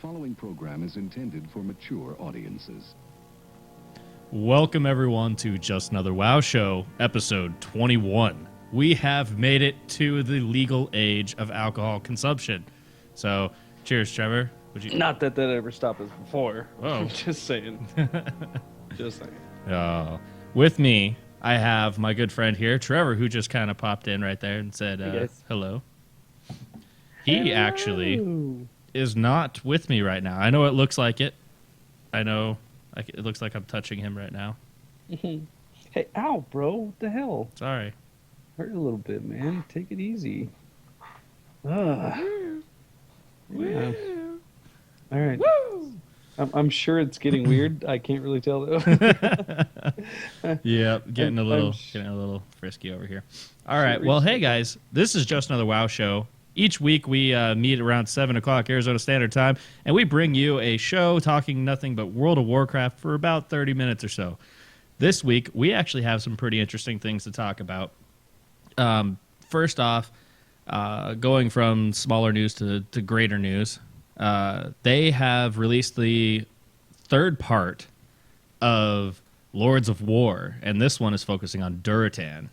following program is intended for mature audiences. Welcome, everyone, to Just Another WoW Show, episode 21. We have made it to the legal age of alcohol consumption. So, cheers, Trevor. Not that ever stopped us before. Oh. Just saying. Just saying. With me, I have my good friend here, Trevor, who just kind of popped in right there and said hello. He actually is not with me right now. I know it looks like it. I know it looks like I'm touching him right now. Hey, ow, bro. What the hell? Sorry. Hurt a little bit, man. Take it easy. Yeah. All right. Woo! I'm sure it's getting weird. I can't really tell though. Yeah, getting a little frisky over here. All right. Well, hey guys, this is Just Another WoW Show. Each week we meet around 7 o'clock Arizona Standard Time, and we bring you a show talking nothing but World of Warcraft for about 30 minutes or so. This week we actually have some pretty interesting things to talk about. First off, going from smaller news to greater news. They have released the third part of Lords of War, and this one is focusing on Durotan.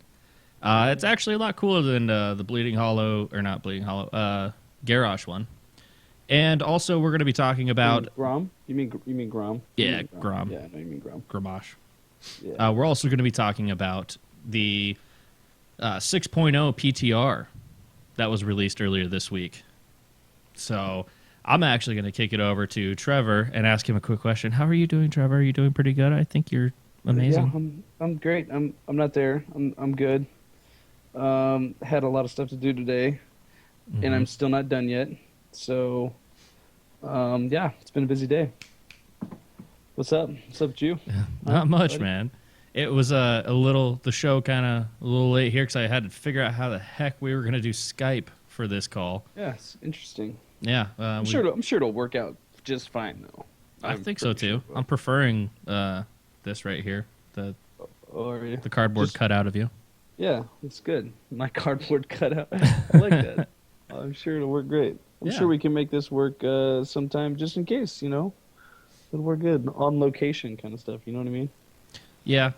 It's actually a lot cooler than the Bleeding Hollow, or not Bleeding Hollow, Garrosh one. And also, we're going to be talking about Grom. You mean Grom? Yeah, Grom. Yeah, no, you mean Grom. Grommash. Yeah. We're also going to be talking about the 6.0 PTR that was released earlier this week. So I'm actually going to kick it over to Trevor and ask him a quick question. How are you doing, Trevor? Are you doing pretty good? I think you're amazing. Yeah, I'm great. I'm not there. I'm good. Had a lot of stuff to do today, and I'm still not done yet. So, yeah, it's been a busy day. What's up? What's up with you? Not much, buddy? man. It was the show kind of a little late here because I had to figure out how the heck we were going to do Skype for this call. Yeah, it's interesting. Yeah. I'm sure it'll work out just fine, though. I think so, too. I'm preferring this right here, the cardboard cutout of you. Yeah, it's good. My cardboard cutout. I like that. I'm sure it'll work great. I'm sure we can make this work sometime just in case, It'll work good. On location kind of stuff, you know what I mean? Yeah.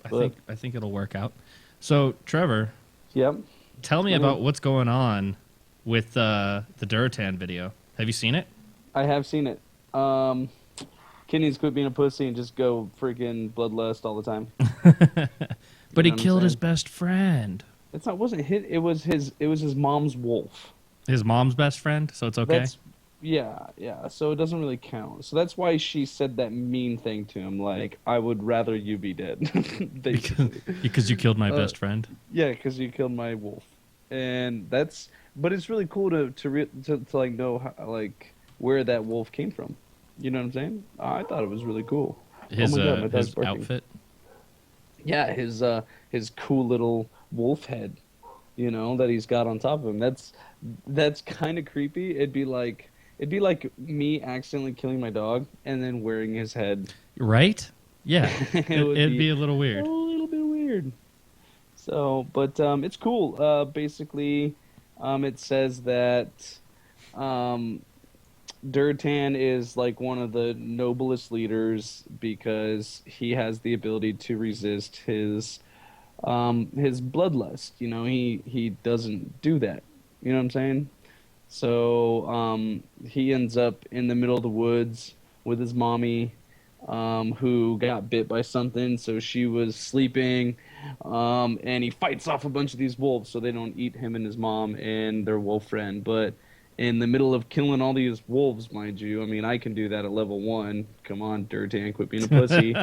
I think it'll work out. So, Trevor. Yep. Tell me about what's going on with the Durotan video. Have you seen it? I have seen it. Kid needs to quit being a pussy and just go freaking bloodlust all the time. But he killed his best friend. It wasn't his. It was his mom's wolf. His mom's best friend, so it's okay. Yeah. So it doesn't really count. So that's why she said that mean thing to him, like, "I would rather you be dead." because you killed my best friend. Yeah, because you killed my wolf, and but it's really cool to like know how, like, where that wolf came from. You know what I'm saying? I thought it was really cool. His outfit. Yeah, his cool little wolf head, that he's got on top of him. That's kind of creepy. It'd be like me accidentally killing my dog and then wearing his head. Right? Yeah. It'd be a little weird. A little bit weird. So, but it's cool. Basically, it says that Durotan is like one of the noblest leaders because he has the ability to resist his bloodlust. He doesn't do that. You know what I'm saying? So he ends up in the middle of the woods with his mommy, who got bit by something. So she was sleeping, and he fights off a bunch of these wolves so they don't eat him and his mom and their wolf friend. But in the middle of killing all these wolves, mind you, I mean, I can do that at level 1. Come on, Durotan, quit being a pussy.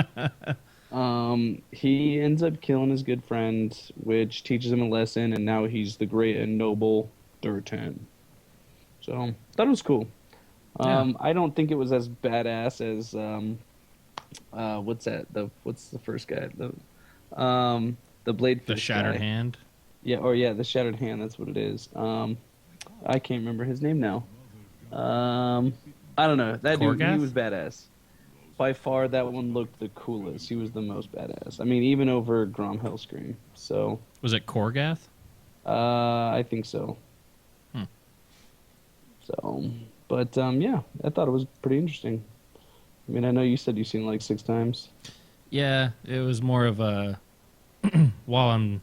He ends up killing his good friend, which teaches him a lesson, and now he's the great and noble Durotan. So, that was cool. I don't think it was as badass as, what's the first guy? The Bladefish The Shattered guy. Hand? Yeah, the Shattered Hand, that's what it is. I can't remember his name now. I don't know. That dude, he was badass. By far, that one looked the coolest. He was the most badass. I mean, even over Grom Hellscream. So. Was it Korgath? I think so. Hmm. So, But yeah, I thought it was pretty interesting. I mean, I know you said you've seen it like 6 times. Yeah, it was more of a while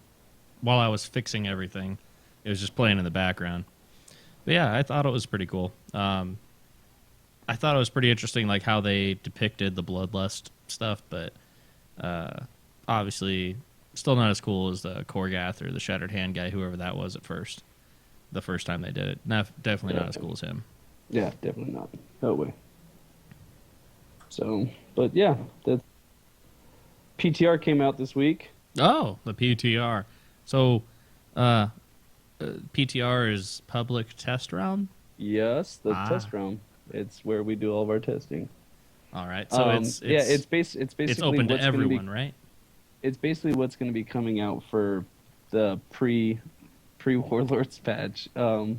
I was fixing everything, it was just playing in the background. But yeah, I thought it was pretty cool. I thought it was pretty interesting, like how they depicted the bloodlust stuff, but obviously still not as cool as the Korgath or the Shattered Hand guy, whoever that was at first. The first time they did it, definitely not as cool as him. Yeah, definitely not. No way. So, but yeah, the PTR came out this week. Oh, the PTR. So, PTR is public test round. Yes, the test round. It's where we do all of our testing. All right. So it's basically it's open to everyone, right? It's basically what's going to be coming out for the pre Warlords patch. The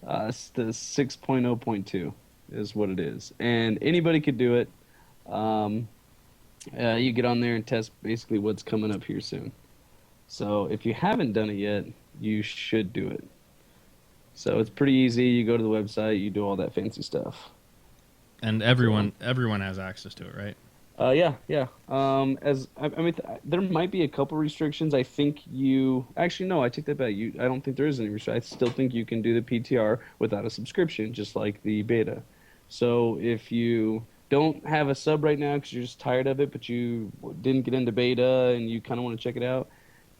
6.0.2 is what it is, and anybody could do it. You get on there and test basically what's coming up here soon. So if you haven't done it yet, you should do it. So it's pretty easy. You go to the website, you do all that fancy stuff. And everyone has access to it, right? Yeah. There might be a couple restrictions. I think actually no, I take that back. I don't think there is any restriction. I still think you can do the PTR without a subscription, just like the beta. So if you don't have a sub right now because you're just tired of it, but you didn't get into beta and you kind of want to check it out,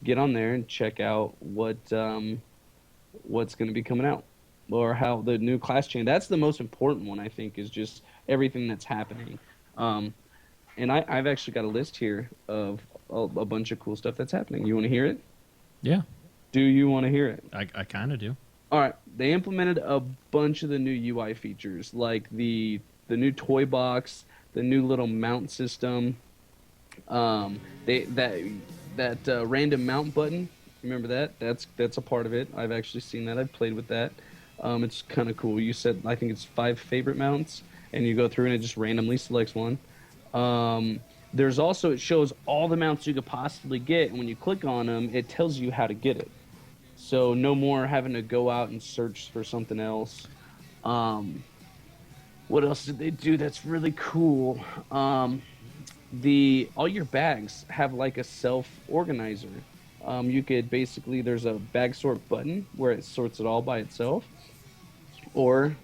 get on there and check out what's going to be coming out, or how the new class change. That's the most important one, I think, is just everything that's happening. And I've actually got a list here of a bunch of cool stuff that's happening. You want to hear it? Yeah. Do you want to hear it? I kind of do. All right. They implemented a bunch of the new UI features, like the new toy box, the new little mount system, that random mount button. Remember that? That's a part of it. I've actually seen that. I've played with that. It's kind of cool. You said, I think it's 5 favorite mounts, and you go through and it just randomly selects one. There's also, it shows all the mounts you could possibly get, and when you click on them, it tells you how to get it. So no more having to go out and search for something else. What else did they do that's really cool? All your bags have like a self-organizer. You could basically, there's a bag sort button where it sorts it all by itself, or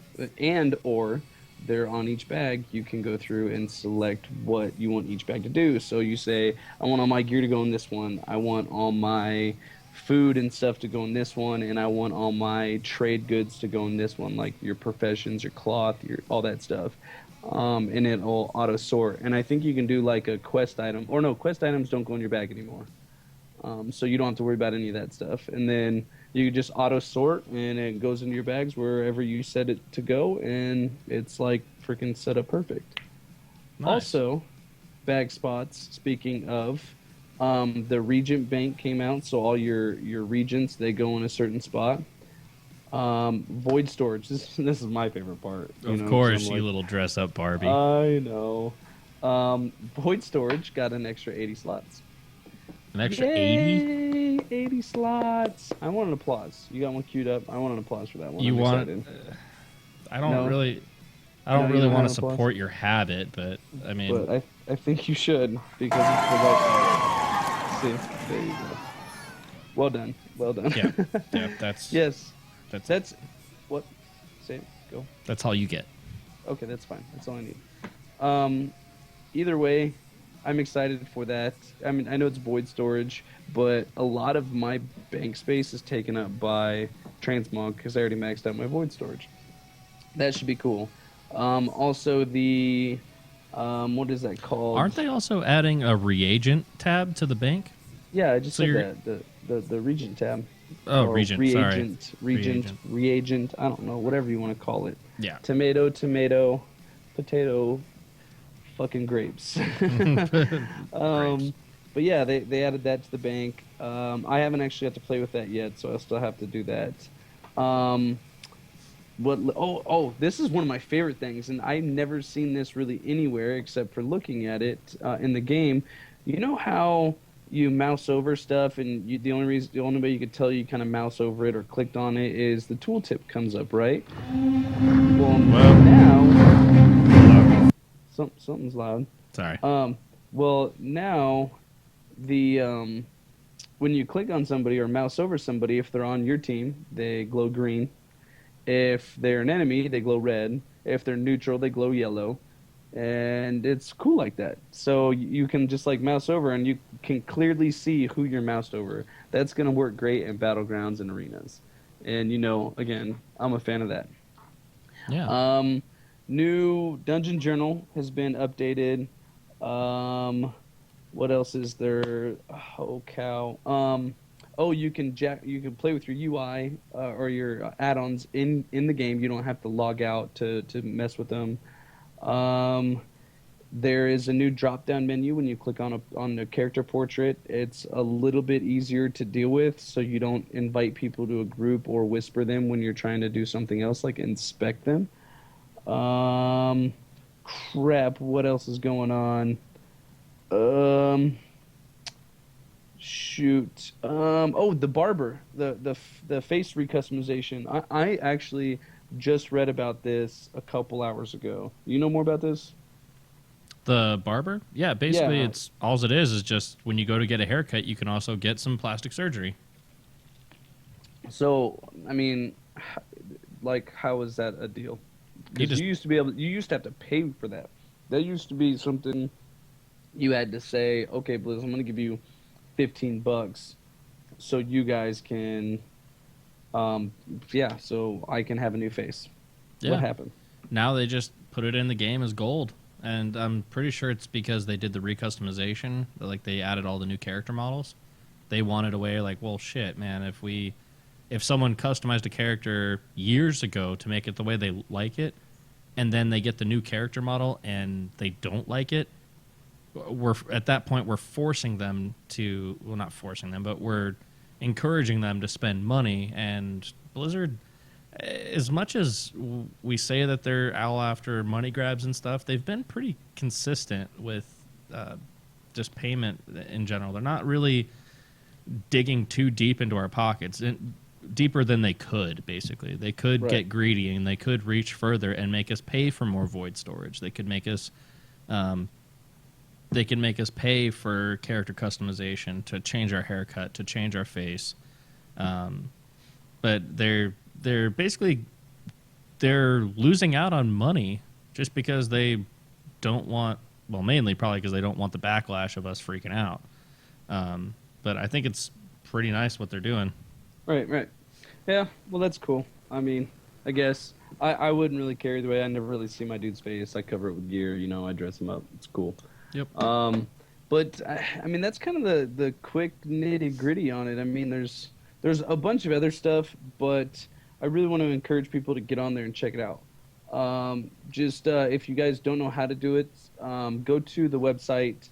there on each bag you can go through and select what you want each bag to do. So you say, I want all my gear to go in this one, I want all my food and stuff to go in this one, and I want all my trade goods to go in this one, like your professions, your cloth, all that stuff. And it'll auto sort. And I think you can do like a quest item, or no, quest items don't go in your bag anymore. So you don't have to worry about any of that stuff. And then you just auto sort, and it goes into your bags wherever you set it to go, and it's like freaking set up perfect. Nice. Also, bag spots, speaking of, the Regent Bank came out, so all your regents, they go in a certain spot. Void storage, this is my favorite part. Of course, you little dress up Barbie. I know. Void storage got an extra 80 slots. An extra Yay, 80? 80 slots. I want an applause. You got one queued up. I want an applause for that one. You I'm want? excited. I don't really want to support your habit, but I mean, but I think you should, because it's the right. See, there you go. Well done. yeah, that's yes. That's what. Say it. Go. That's all you get. Okay, that's fine. That's all I need. Either way, I'm excited for that. I mean, I know it's void storage, but a lot of my bank space is taken up by transmog because I already maxed out my void storage. That should be cool. Also, the what is that called? Aren't they also adding a reagent tab to the bank? Yeah, I just said that. The Regent tab. Oh, Regent. Sorry. Reagent. I don't know, whatever you want to call it. Yeah. Tomato, potato, fucking grapes. Grapes. But yeah, they added that to the bank. I haven't actually got to play with that yet, so I still have to do that. This is one of my favorite things, and I've never seen this really anywhere except for looking at it in the game. You know how you mouse over stuff, and the only way you could tell you kind of mouse over it or clicked on it is the tooltip comes up, right? Well, now something's loud. Sorry. Well, now the when you click on somebody or mouse over somebody, if they're on your team, they glow green. If they're an enemy, they glow red. If they're neutral, they glow yellow. And it's cool like that. So you can just like mouse over and you can clearly see who you're moused over. That's going to work great in battlegrounds and arenas. And again, I'm a fan of that. Yeah. New Dungeon Journal has been updated. What else is there? Oh cow. You can play with your UI or your add-ons in the game. You don't have to log out to mess with them. There is a new drop-down menu when you click on the character portrait. It's a little bit easier to deal with, so you don't invite people to a group or whisper them when you're trying to do something else, like inspect them. Crap, what else is going on? Shoot. The barber, the face recustomization. I actually just read about this a couple hours ago. You know more about this? The barber? Yeah, basically Yeah. it's all it is just when you go to get a haircut, you can also get some plastic surgery. So, I mean, like, how is that a deal? Because you used to have to pay for that. That used to be something you had to say, okay, Blizz, I'm going to give you $15 so you guys can, so I can have a new face. Yeah. What happened? Now they just put it in the game as gold. And I'm pretty sure it's because they did the recustomization. Like, they added all the new character models. They wanted a way, like, well, shit, man, if someone customized a character years ago to make it the way they like it, and then they get the new character model and they don't like it, at that point we're forcing them to, well, not forcing them, but we're encouraging them to spend money. And Blizzard, as much as we say that they're all after money grabs and stuff, they've been pretty consistent with just payment in general. They're not really digging too deep into our pockets, deeper than they could, basically. They could get greedy, and they could reach further and make us pay for more void storage. They could make us pay for character customization, to change our haircut, to change our face. But they're basically losing out on money just because they don't want, well, mainly probably because they don't want the backlash of us freaking out. But I think it's pretty nice what they're doing. Right. Yeah, well, that's cool. I mean, I guess I wouldn't really care either way. I never really see my dude's face. I cover it with gear, I dress him up. It's cool. Yep. But I mean, that's kind of the quick nitty gritty on it. I mean, there's a bunch of other stuff, but I really want to encourage people to get on there and check it out. If you guys don't know how to do it, go to the website,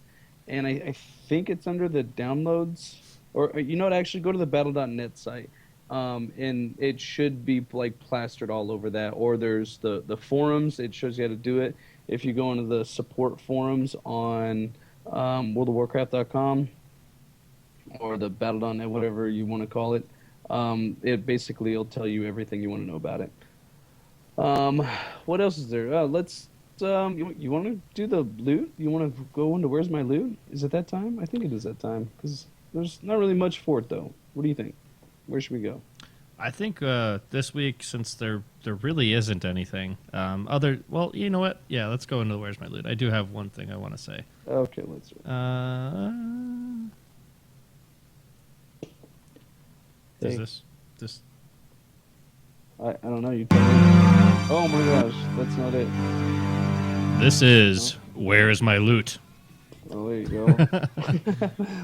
and I think it's under the downloads, or actually go to the battle.net site, and it should be like plastered all over that. Or there's the forums. It shows you how to do it. If you go into the support forums on worldofwarcraft.com or the battle.net, whatever you want to call it, it basically will tell you everything you want to know about it. What else is there? Let's. You want to do the loot? You want to go into Where's My Loot? Is it that time? I think it is that time, because there's not really much for it, though. What do you think? Where should we go? I think this week, since there really isn't anything well, you know what? Yeah, let's go into Where's My Loot. I do have one thing I want to say. Okay, let's. Is this? I don't know. You tell me. Oh my gosh, that's not it. This is Where's My Loot. Oh, there you go.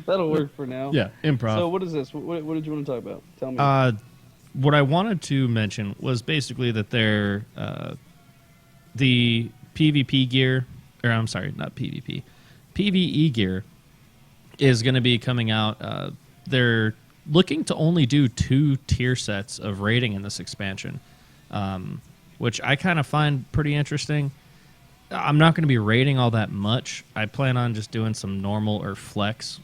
That'll work for now. Yeah, improv. So what is this? What did you want to talk about? Tell me. What I wanted to mention was basically that the PvP gear, or I'm sorry, not PvP, PvE gear is going to be coming out. They're looking to only do 2 tier sets of rating in this expansion, which I kind of find pretty interesting. I'm not going to be rating all that much. I plan on just doing some normal or flex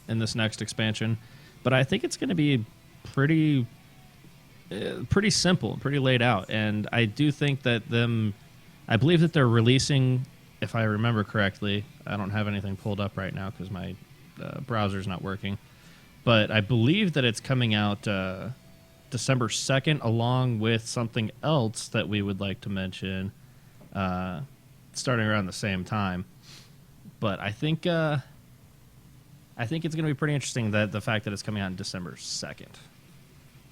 in this next expansion, but I think it's going to be pretty simple, pretty laid out, and I do think that I believe that they're releasing, if I remember correctly, I don't have anything pulled up right now because my browser's not working, but I believe that it's coming out December 2nd, along with something else that we would like to mention, starting around the same time. But I think it's going to be pretty interesting, that the fact that it's coming out on December 2nd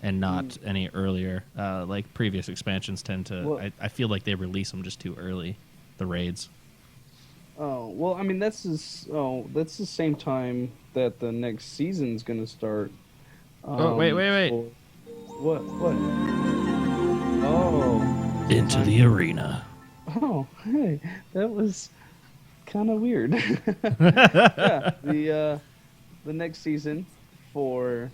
and not any earlier. Like previous expansions tend to, Well, I feel like they release them just too early, the raids. Oh well, I mean that's the same time that the next season's gonna start. Wait. What? Oh. Into the arena. Oh, hey, that was kind of weird. Yeah, the next season for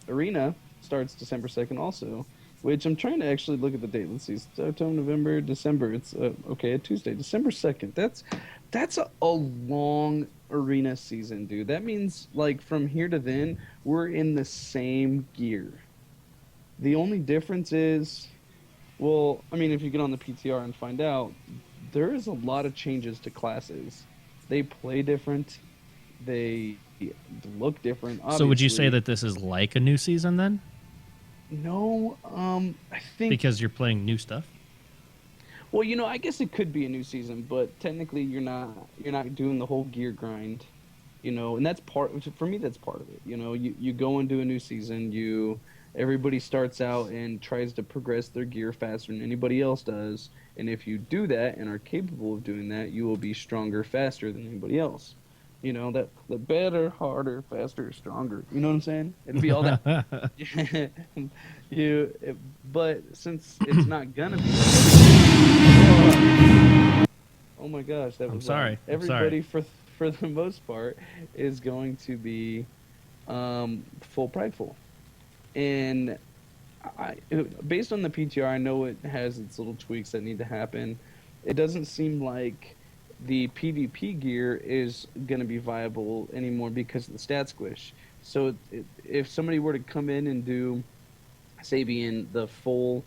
Arena starts December 2nd also, which I'm trying to actually look at the date. Let's see, October, November, December. It's okay, a Tuesday, December 2nd. That's a long Arena season, dude. That means like from here to then we're in the same gear. The only difference is, well, I mean, if you get on the PTR and find out, there is a lot of changes to classes. They play different. They look different. So would you say obviously. that this is like a new season then? No, I think Because you're playing new stuff? well, I guess it could be a new season, but technically you're not doing the whole gear grind, and that's for me that's part of it. You go into a new season, everybody starts out and tries to progress their gear faster than anybody else does, and if you do that and are capable of doing that, you will be stronger faster than anybody else. That the better, harder, faster, stronger. You know what I'm saying? It'd be all that. But since it's not gonna be. Oh my gosh, that was I'm sorry. loud. I'm Everybody for the most part is going to be full prideful, and based on the PTR, I know it has its little tweaks that need to happen. It doesn't seem like the PvP gear is going to be viable anymore because of the stat squish. So if somebody were to come in and do, say, be in the full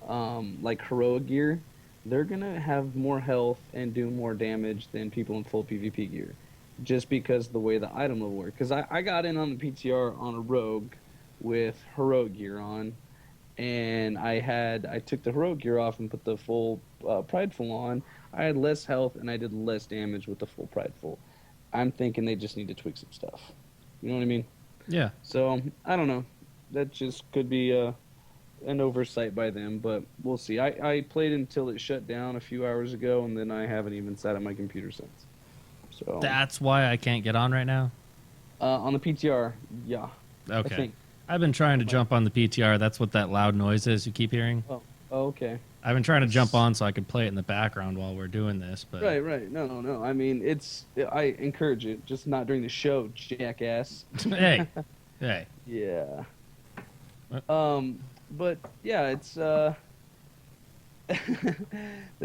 like heroic gear, they're going to have more health and do more damage than people in full PvP gear, just because of the way the item will work. Because I got in on the PTR on a rogue with heroic gear on, and I took the heroic gear off and put the full prideful on. I had less health and I did less damage with the full prideful. I'm thinking they just need to tweak some stuff. You know what I mean? Yeah. So I don't know. That just could be an oversight by them, but we'll see. I played until it shut down a few hours ago, and then I haven't even sat at my computer since. So That's why I can't get on right now? on the PTR, yeah. Okay. I think. I've been trying to jump on the PTR. That's what that loud noise is you keep hearing. Oh, okay. I've been trying to jump on so I could play it in the background while we're doing this, but Right. No. I mean, I encourage it, just not during the show, jackass. hey. Yeah. What? But yeah, it's the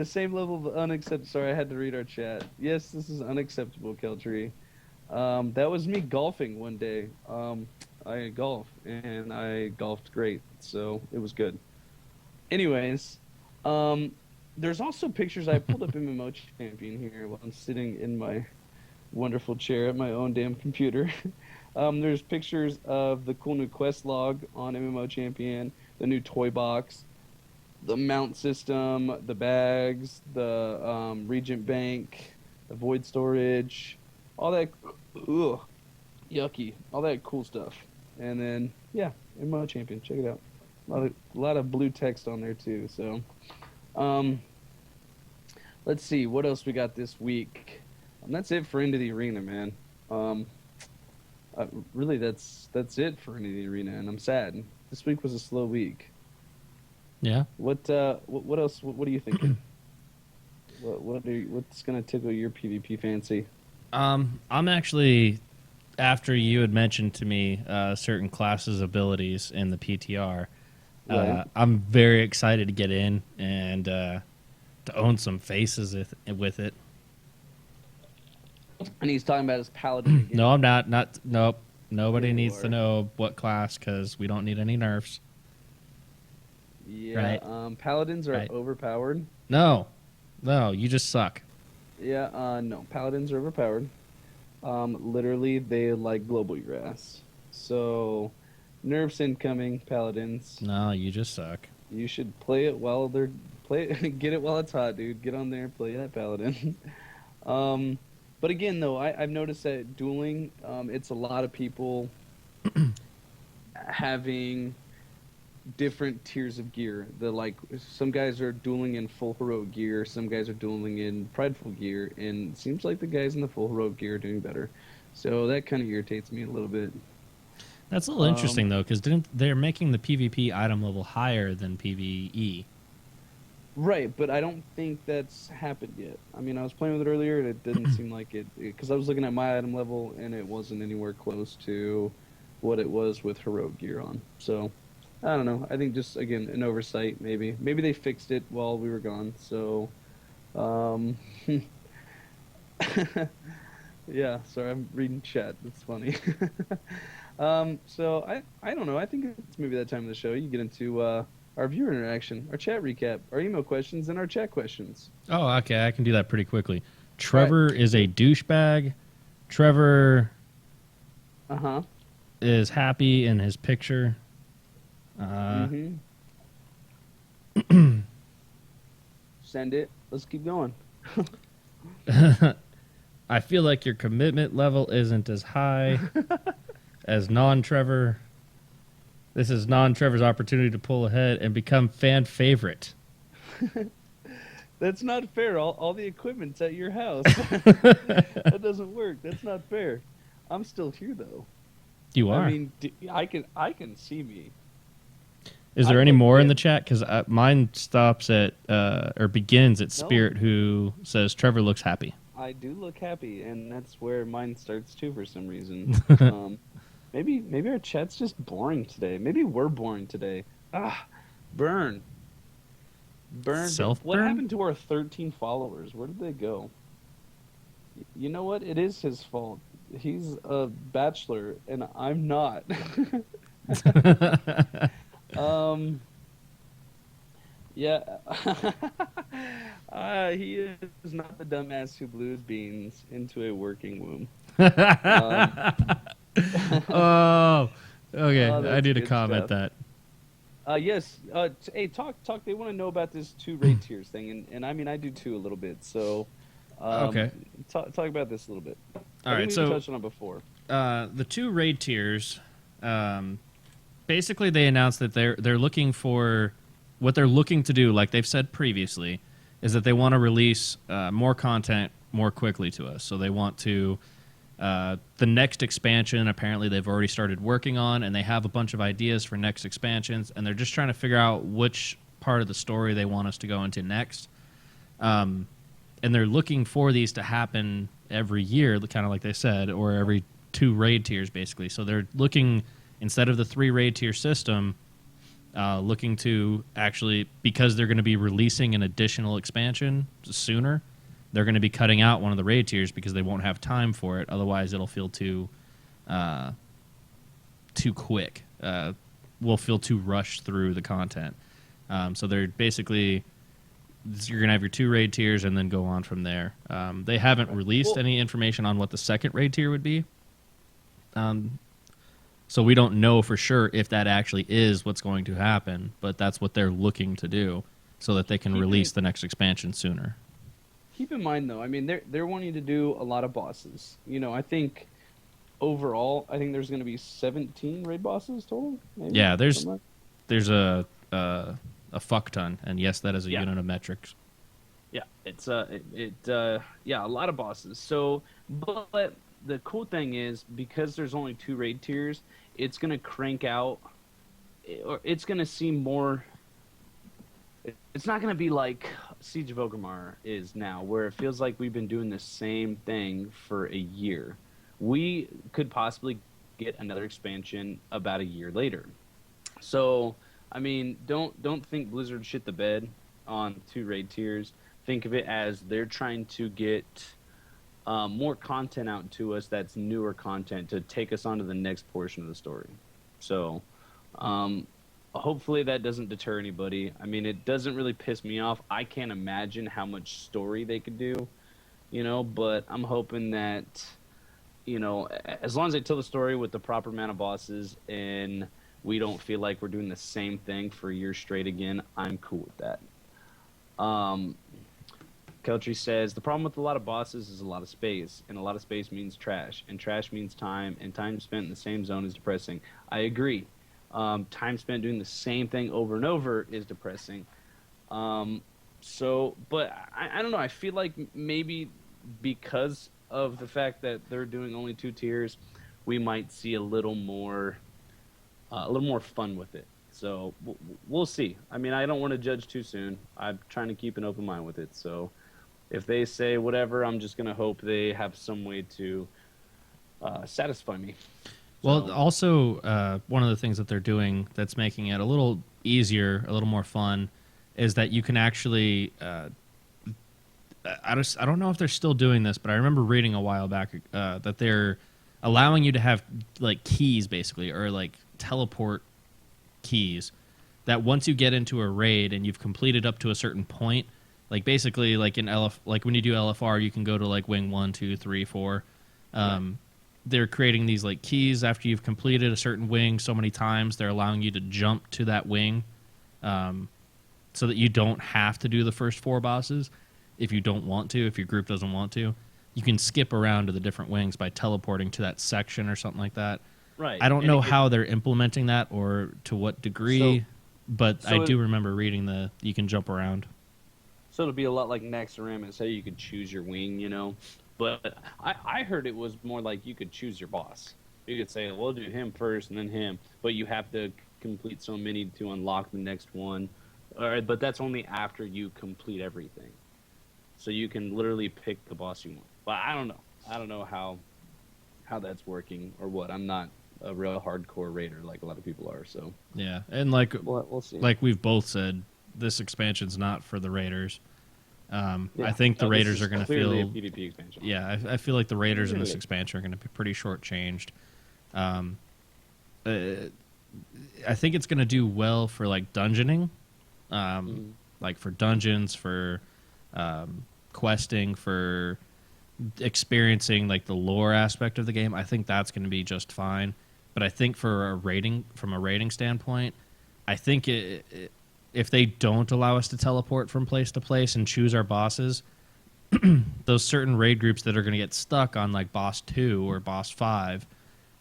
same level of unacceptable. Sorry, I had to read our chat. Yes, this is unacceptable, Keltree. That was me golfing one day. I golf, and I golfed great, so it was good. Anyways, there's also pictures. I pulled up MMO Champion here while I'm sitting in my wonderful chair at my own damn computer. There's pictures of the cool new quest log on MMO Champion, the new toy box, the mount system, the bags, the Regent Bank, the void storage, all that. Ugh, yucky, all that cool stuff. And then yeah, MMO Champion, check it out. A lot of blue text on there too. So, let's see what else we got this week. That's it for Into the Arena, man. Really, that's it for Into the Arena, and I'm sad. This week was a slow week. Yeah. What else? What are you thinking? What's gonna tickle your PvP fancy? I'm actually, after you had mentioned to me certain classes' abilities in the PTR, Right. I'm very excited to get in and to own some faces with it. And he's talking about his paladin again. No, I'm not. Nope. Nobody You needs to are. know what class because we don't need any nerfs. Yeah, Right. paladins are Right. overpowered. No. No, you just suck. Yeah, no, paladins are overpowered. Literally, they like global your ass. So, nerfs incoming, paladins. No, you just suck. You should play it while they're play it, get it while it's hot, dude. Get on there, play that paladin. um, but again, though, I've noticed that dueling, it's a lot of people having different tiers of gear. The like some guys are dueling in full heroic gear, some guys are dueling in prideful gear, and it seems like the guys in the full heroic gear are doing better. So that kind of irritates me a little bit. That's a little interesting though, because they're making the PvP item level higher than PvE. Right, but I don't think that's happened yet. I mean, I was playing with it earlier, and it didn't seem like it because I was looking at my item level, and it wasn't anywhere close to what it was with heroic gear on. So I don't know. I think just again an oversight, maybe. Maybe they fixed it while we were gone. So, um, yeah. Sorry, I'm reading chat. That's funny. So I don't know. I think it's maybe that time of the show. You get into our viewer interaction, our chat recap, our email questions, and our chat questions. Oh, okay. I can do that pretty quickly. Trevor is a douchebag. Trevor Uh-huh. is happy in his picture. Mm-hmm. Send it. Let's keep going. I feel like your commitment level isn't as high as non-Trevor. This is non-Trevor's opportunity to pull ahead and become fan favorite. That's not fair. All the equipment's at your house. That doesn't work. That's not fair. I'm still here though. You are. I mean, I can see me. Is there I any look more in good. the chat? Because mine stops at or begins at No. Spirit, who says Trevor looks happy. I do look happy, and that's where mine starts too for some reason. Maybe our chat's just boring today. Maybe we're boring today. Ah, burn. What Self-burn? happened to our 13 followers? Where did they go? You know what? It is his fault. He's a bachelor, and I'm not. um, yeah. He is not the dumbass who blew his beans into a working womb. Oh, okay. Oh, I that's need to good comment stuff. that. Yes. Hey, talk. They want to know about this two raid tiers thing, and I mean, I do too a little bit. So, Okay. talk about this a little bit. All right. We So touched on it before. the two raid tiers, basically they announced that they're looking for what they're looking to do, like they've said previously, is that they want to release more content more quickly to us. So they want to the next expansion. Apparently, they've already started working on, and they have a bunch of ideas for next expansions, and they're just trying to figure out which part of the story they want us to go into next. And they're looking for these to happen every year, kind of like they said, or every two raid tiers, basically. So they're looking, instead of the 3 raid tier system, looking to actually, because they're going to be releasing an additional expansion sooner, they're going to be cutting out one of the raid tiers because they won't have time for it. Otherwise, it'll feel too quick. We'll feel too rushed through the content. So they're basically, you're going to have your 2 raid tiers and then go on from there. They haven't released any information on what the second raid tier would be. So we don't know for sure if that actually is what's going to happen, but that's what they're looking to do so that they can release the next expansion sooner. Keep in mind, though, I mean, they're wanting to do a lot of bosses. You know, I think overall, I think there's going to be 17 raid bosses total. Maybe? Yeah, there's Something a fuck ton, and yes, that is a unit of metrics. Yeah, it's yeah, a lot of bosses. So, but the cool thing is because there's only 2 raid tiers, it's going to crank out, or it's going to seem more. It's not going to be like Siege of Orgrimmar is now, where it feels like we've been doing the same thing for a year. We could possibly get another expansion about a year later. So, I mean, don't think Blizzard shit the bed on 2 raid tiers. Think of it as they're trying to get more content out to us that's newer content to take us on to the next portion of the story. So hopefully that doesn't deter anybody. I mean, it doesn't really piss me off. I can't imagine how much story they could do, but I'm hoping that, as long as they tell the story with the proper amount of bosses and we don't feel like we're doing the same thing for years straight again, I'm cool with that. Keltry says, the problem with a lot of bosses is a lot of space, and a lot of space means trash, and trash means time, and time spent in the same zone is depressing. I agree. Time spent doing the same thing over and over is depressing. But I don't know. I feel like maybe because of the fact that they're doing only 2 tiers, we might see a little more fun with it. So we'll see. I mean, I don't want to judge too soon. I'm trying to keep an open mind with it. So if they say whatever, I'm just going to hope they have some way to satisfy me. Well, also, one of the things that they're doing that's making it a little easier, a little more fun, is that you can actually... I don't know if they're still doing this, but I remember reading a while back that they're allowing you to have like keys, basically, or like teleport keys, that once you get into a raid and you've completed up to a certain point, like basically like in like when you do LFR, you can go to like wing 1, 2, 3, 4. They're creating these like keys after you've completed a certain wing so many times. They're allowing you to jump to that wing, so that you don't have to do the first 4 bosses if you don't want to. If your group doesn't want to, you can skip around to the different wings by teleporting to that section or something like that. Right. I don't know how they're implementing that or to what degree, but I do remember reading you can jump around. So it'll be a lot like Naxxramas, say you could choose your wing, But I heard it was more like you could choose your boss. You could say, we'll do him first and then him, but you have to complete so many to unlock the next one. But that's only after you complete everything. So you can literally pick the boss you want. But I don't know. I don't know how that's working or what. I'm not a real hardcore raider like a lot of people are. So yeah, and like we'll see. Like we've both said, this expansion's not for the raiders. I think the raiders are going to feel a PvP expansion. Yeah, I feel like the raiders in this expansion are going to be pretty shortchanged. I think it's going to do well for like dungeoning, like for dungeons, for questing, for experiencing like the lore aspect of the game. I think that's going to be just fine. But I think from a rating standpoint, I think if they don't allow us to teleport from place to place and choose our bosses, those certain raid groups that are going to get stuck on like boss 2 or boss 5,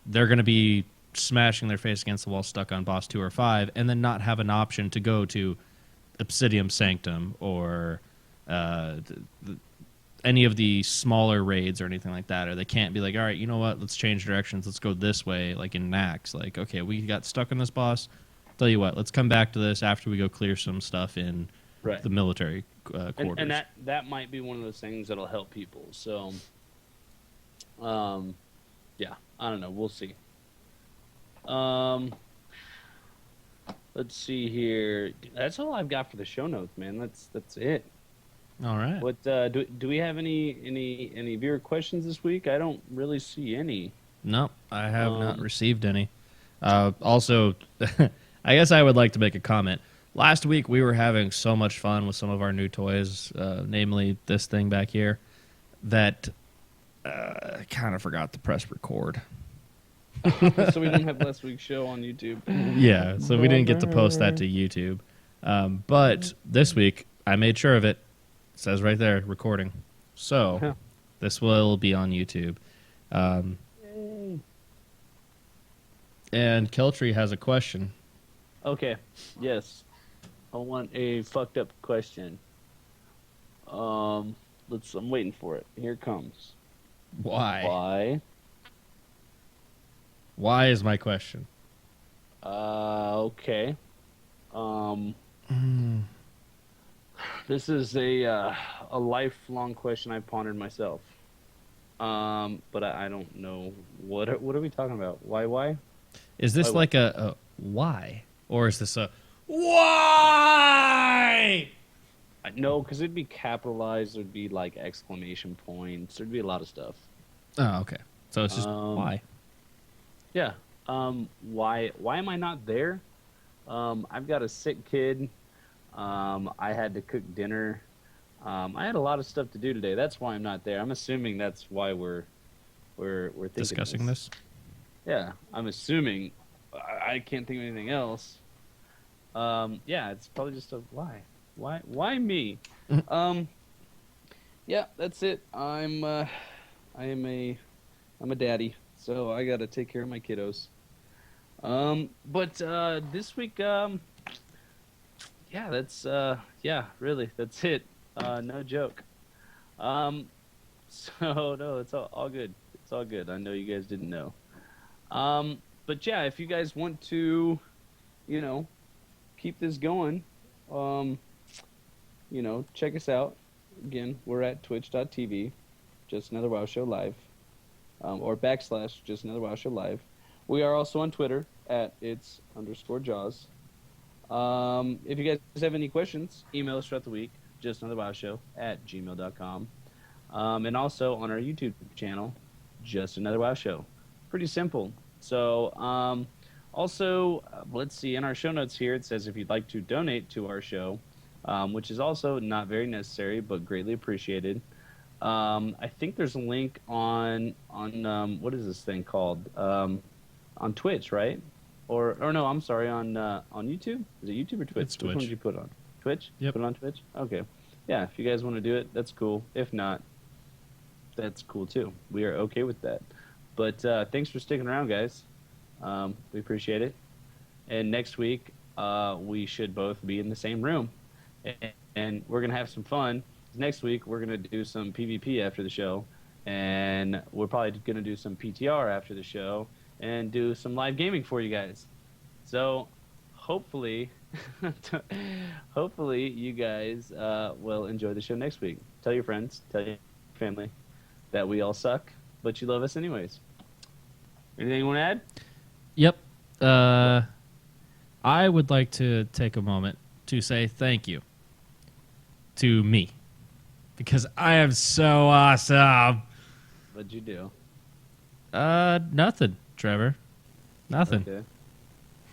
they're going to be smashing their face against the wall stuck on boss 2 or 5 and then not have an option to go to Obsidian Sanctum or any of the smaller raids or anything like that. Or they can't be like, all right, you know what, let's change directions, let's go this way, like in Nax. Like, okay, we got stuck on this boss, tell you what, let's come back to this after we go clear some stuff in the military quarters. And that might be one of those things that'll help people. So, yeah, I don't know. We'll see. Let's see here. That's all I've got for the show notes, man. That's it. All right. What do we have any viewer questions this week? I don't really see any. No, I have not received any. Also, I guess I would like to make a comment. Last week, we were having so much fun with some of our new toys, namely this thing back here, that I kind of forgot to press record. So we didn't have last week's show on YouTube. Yeah, so we didn't get to post that to YouTube. But this week, I made sure of it. It says right there, recording. So this will be on YouTube. And Keltry has a question. Okay, yes. I want a fucked up question. I'm waiting for it. Here it comes. Why? Why is my question? Okay. This is a lifelong question I've pondered myself. But I don't know what are we talking about? Why? Is this like a why, or is this a why? No, because it'd be capitalized. There'd be like exclamation points. There'd be a lot of stuff. Oh, okay. So it's just why? Yeah. Why am I not there? I've got a sick kid. I had to cook dinner. I had a lot of stuff to do today. That's why I'm not there. I'm assuming that's why we're thinking Discussing this. Yeah, I'm assuming. I can't think of anything else. Yeah, it's probably just a why. Why me? Yeah, that's it. I'm a daddy, so I gotta take care of my kiddos. But this week, yeah, that's really, that's it. No joke. So no, it's all good. It's all good. I know you guys didn't know. But yeah, if you guys want to, keep this going, check us out. Again, we're at twitch.tv, Just Another WoW Show Live, or / Just Another WoW Show Live. We are also on Twitter at its_Jaws. If you guys have any questions, email us throughout the week, JustAnotherWoWShow@gmail.com. And also on our YouTube channel, Just Another WoW Show. Pretty simple. So, also, let's see, in our show notes here, it says if you'd like to donate to our show, which is also not very necessary, but greatly appreciated. I think there's a link on what is this thing called? On Twitch, right? Or no, I'm sorry, on YouTube? Is it YouTube or Twitch? It's Twitch. Which one did you put on? Twitch? Yep. Put it on Twitch? Okay. Yeah, if you guys want to do it, that's cool. If not, that's cool too. We are okay with that. But thanks for sticking around, guys. We appreciate it. And next week, we should both be in the same room. And we're going to have some fun. Next week, we're going to do some PvP after the show. And we're probably going to do some PTR after the show. And do some live gaming for you guys. So, hopefully, you guys will enjoy the show next week. Tell your friends, tell your family that we all suck, but you love us anyways. Anything you want to add? Yep. I would like to take a moment to say thank you to me because I am so awesome. What'd you do? Nothing, Trevor. Nothing. Okay.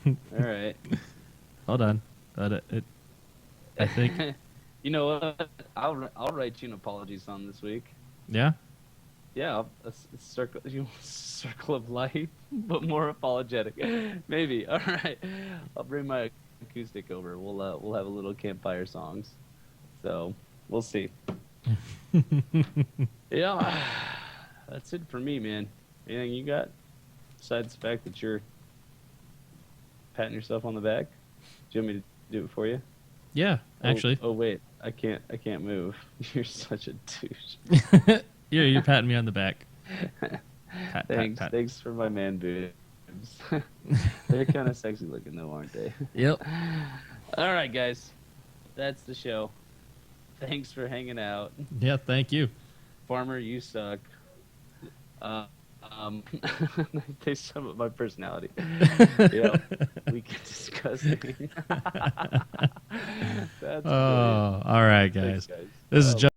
All right. Hold on. I think. You know what? I'll write you an apology song this week. Yeah. Yeah, a circle of life, but more apologetic. Maybe. All right. I'll bring my acoustic over. We'll have a little campfire songs. So we'll see. Yeah, that's it for me, man. Anything you got besides the fact that you're patting yourself on the back? Do you want me to do it for you? Yeah, actually. Oh wait, I can't move. You're such a douche. You're patting me on the back. Pat. Thanks for my man boobs. They're kind of sexy looking though, aren't they? Yep. All right, guys, that's the show. Thanks for hanging out. Yeah, thank you. Farmer, you suck. They sum up my personality. Yeah, we can discuss it. That's all right, guys. Thanks, guys. This is just